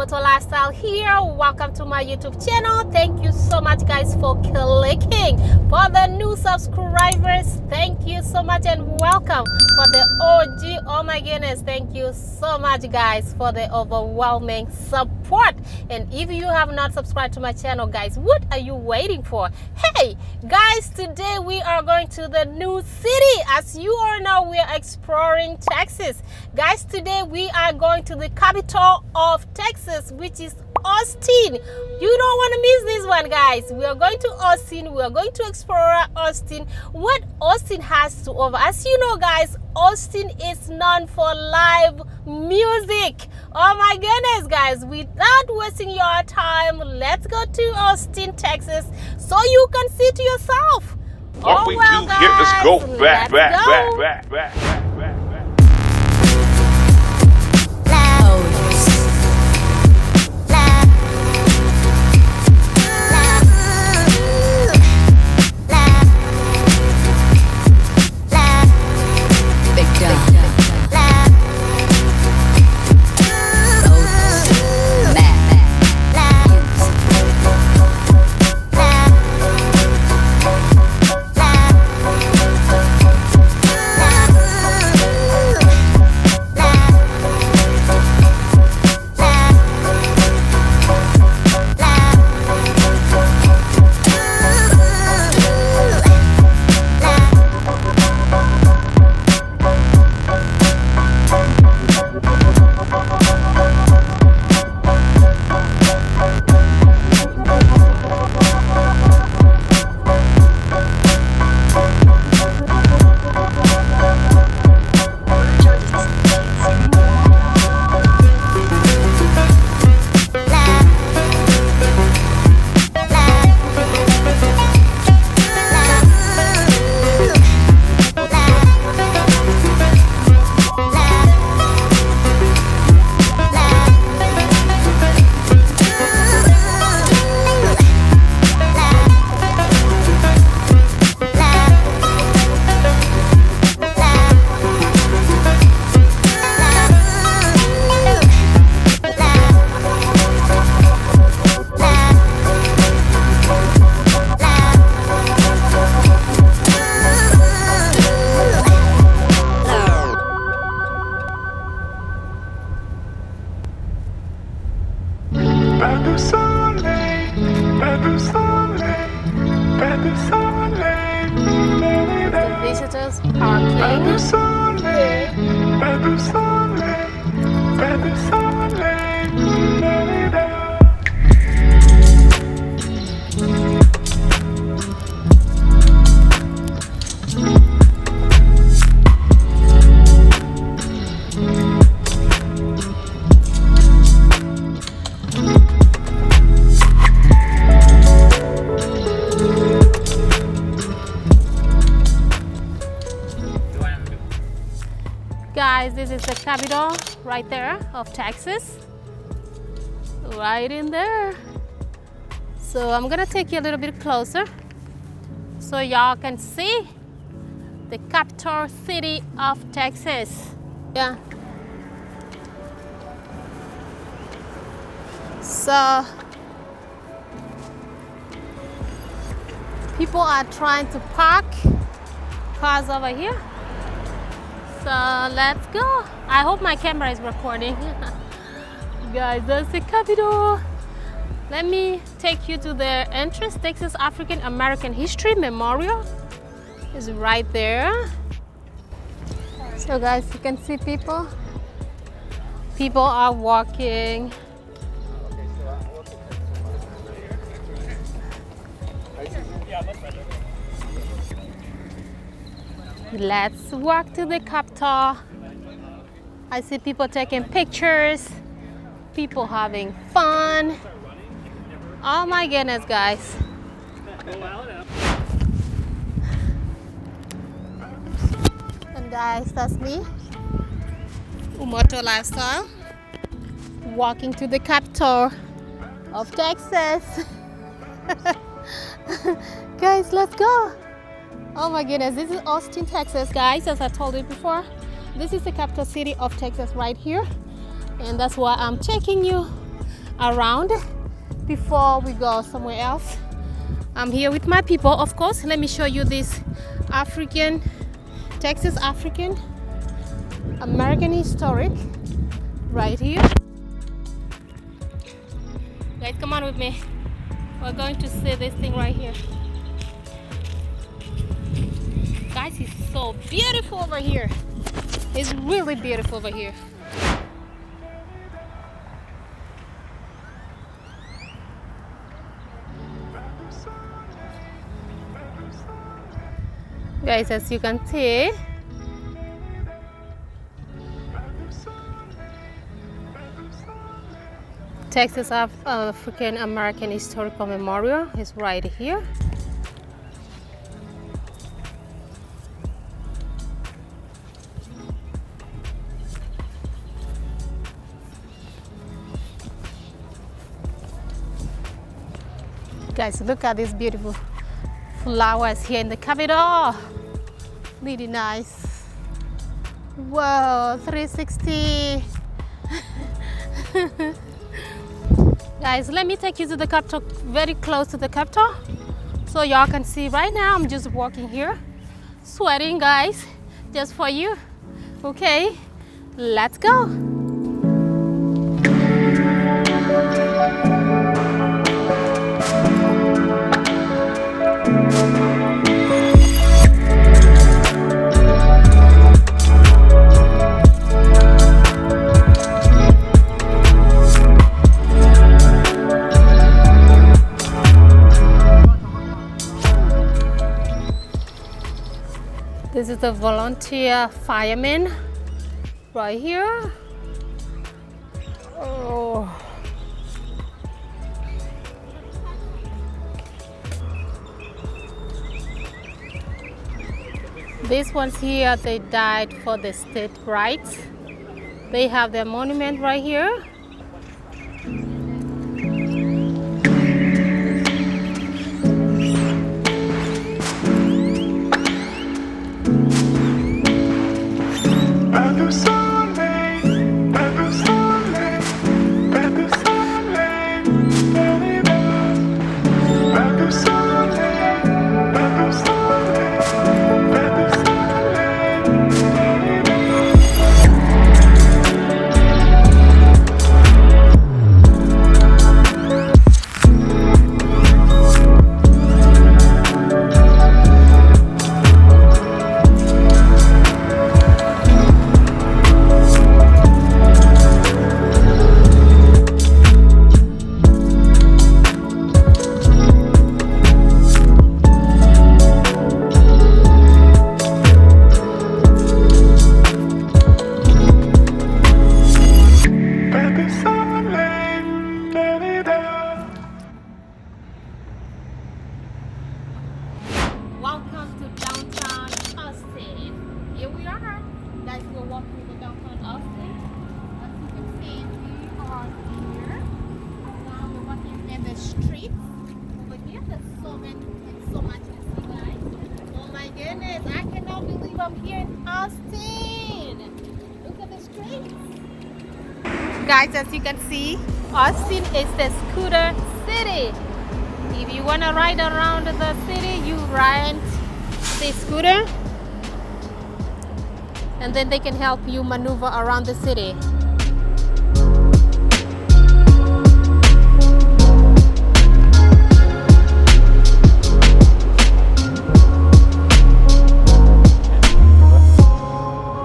Umoto lifestyle here. Welcome to my YouTube channel. Thank you so much guys for clicking. For the new subscribers, thank you so much and welcome. For the OG, oh my goodness, thank you so much guys for the overwhelming support. And if you have not subscribed to my channel guys, what are you waiting for? Hey guys, today we are going to the new city. As you all know, we are exploring Texas. Guys, today we are going to the capital of Texas, which is Austin. You don't want to miss this one guys. We are going to Austin. We are going to explore Austin, what Austin has to offer. As you know guys, Austin is known for live music. Oh my goodness guys, without wasting your time, let's go to Austin, Texas, so you can see to yourself. What we do here is go back. The visitors parking. Guys, this is the capital right there of Texas, right in there. So I'm gonna take you a little bit closer so y'all can see the capital city of Texas. Yeah. So people are trying to park cars over here. So let's go. I hope my camera is recording. Guys, that's the capital. Let me take you to the entrance. Texas African American History Memorial is right there. So guys, you can see people. People are walking. Let's walk to the capital. I see people taking pictures, people having fun. Oh my goodness, guys. And guys, that's me, Umoto Lifestyle, walking to the capital of Texas. Guys, let's go. Oh my goodness, this is Austin, Texas, guys. As I told you before, this is the capital city of Texas right here, and that's why I'm taking you around before we go somewhere else. I'm here with my people, of course. Let me show you this African, Texas African American historic right here. Guys, come on with me. We're going to see this thing right here. Guys, it's so beautiful over here. It's really beautiful over here. Guys, as you can see, Texas African American Historical Memorial is right here. Guys, look at these beautiful flowers here in the Capitol. Really nice. Whoa, 360. Guys, let me take you to the Capitol, very close to the Capitol, so y'all can see. Right now I'm just walking here, sweating, guys, just for you. Okay, let's go. This is the volunteer fireman right here. Oh. These ones here, they died for the state rights. They have their monument right here. Welcome to downtown Austin. Here we are. Guys, we're walking to downtown Austin. As you can see, we are here. Now we're walking in the streets. Over here, there's so much to see, guys. Oh my goodness, I cannot believe I'm here in Austin. Look at the streets. Guys, as you can see, Austin is the scooter city. If you want to ride around the city, you rent the scooter and then they can help you maneuver around the city.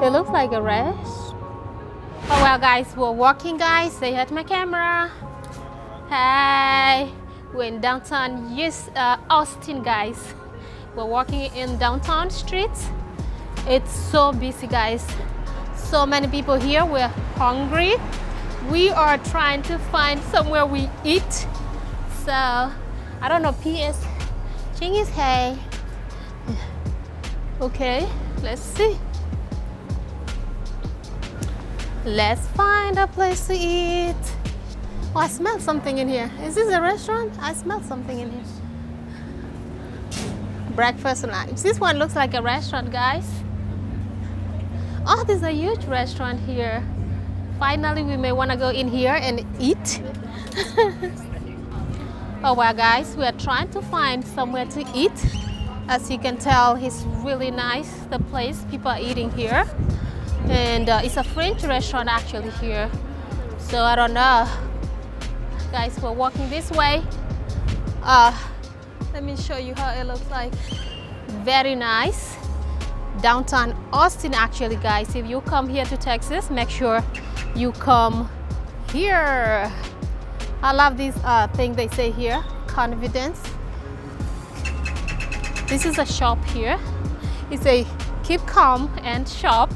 It looks like a race. Oh well, guys, we're walking, guys. Say hi to my camera. Hi. We're in downtown Austin, guys. We're walking in downtown streets. It's so busy, guys. So many people here. We're hungry. We are trying to find somewhere we eat. So I don't know. P.S. Ching is hey. Okay, let's see. Let's find a place to eat. Oh, I smell something in here. Is this a restaurant? I smell something in here. Breakfast lunch. This one looks like a restaurant, guys. Oh, there's a huge restaurant here. finally we may want to go in here and eat. Oh well guys, we are trying to find somewhere to eat. As you can tell, it's really nice, the place. People are eating here. And it's a French restaurant actually here. So I don't know. Guys, we're walking this way. Let me show you how it looks like. Very nice. Downtown Austin actually, guys. If you come here to Texas, make sure you come here. I love this thing they say here, confidence. This is a shop here. It's a keep calm and shop,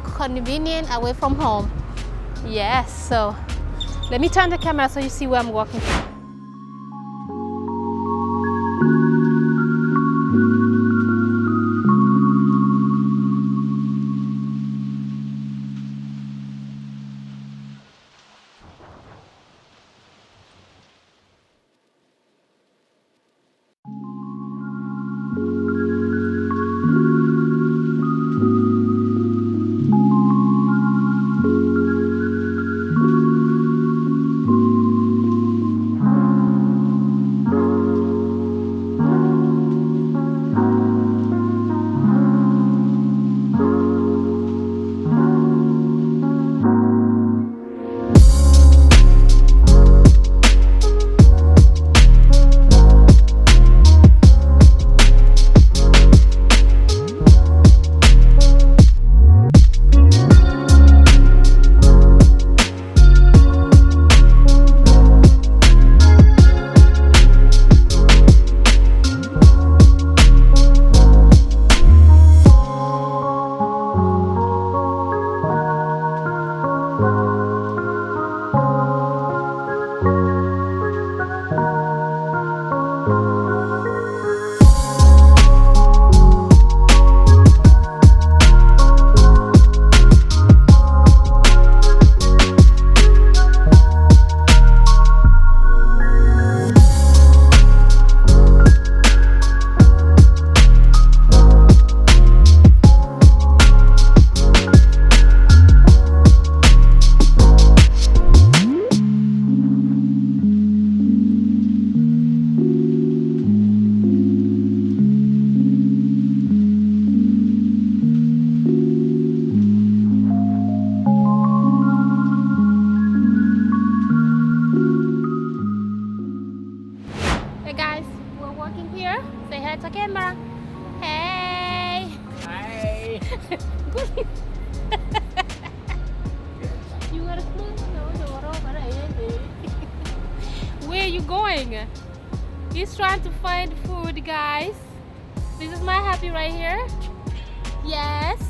convenient, away from home. Yes, so let me turn the camera so you see where I'm walking. camera. Hey. Hi. You got a clue? Where are you going? He's trying to find food, guys. This is my happy right here. Yes.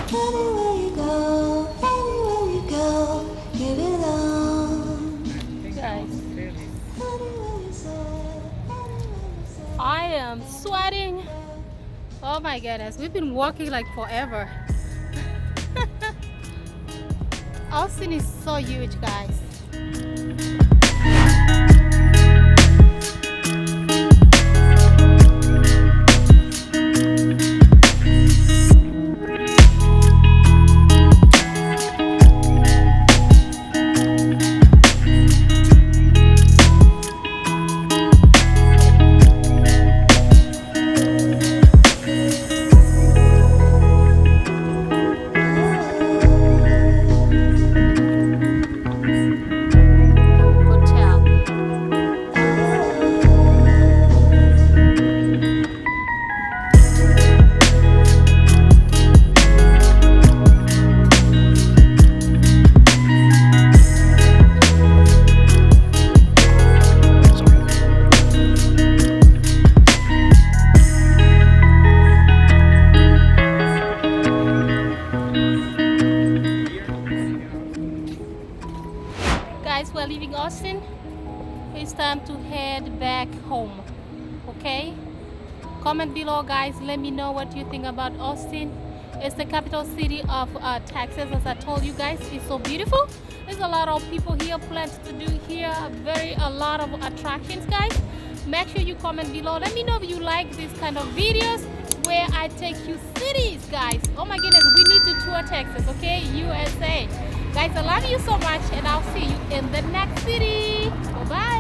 Anywhere you go, give it all. Guys, Anywhere you say, I am sweating. Oh my goodness, we've been walking like forever. Austin is so huge, guys. Hotel. Guys, we're leaving Austin. It's time to head back home. Okay? Comment below, guys. Let me know what you think about Austin. It's the capital city of Texas, as I told you guys. It's so beautiful. There's a lot of people here, plenty to do here. A lot of attractions, guys. Make sure you comment below. Let me know if you like these kind of videos where I take you cities, guys. Oh my goodness, we need to tour Texas, okay? USA. Guys, I love you so much, and I'll see you in the next city. Bye-bye.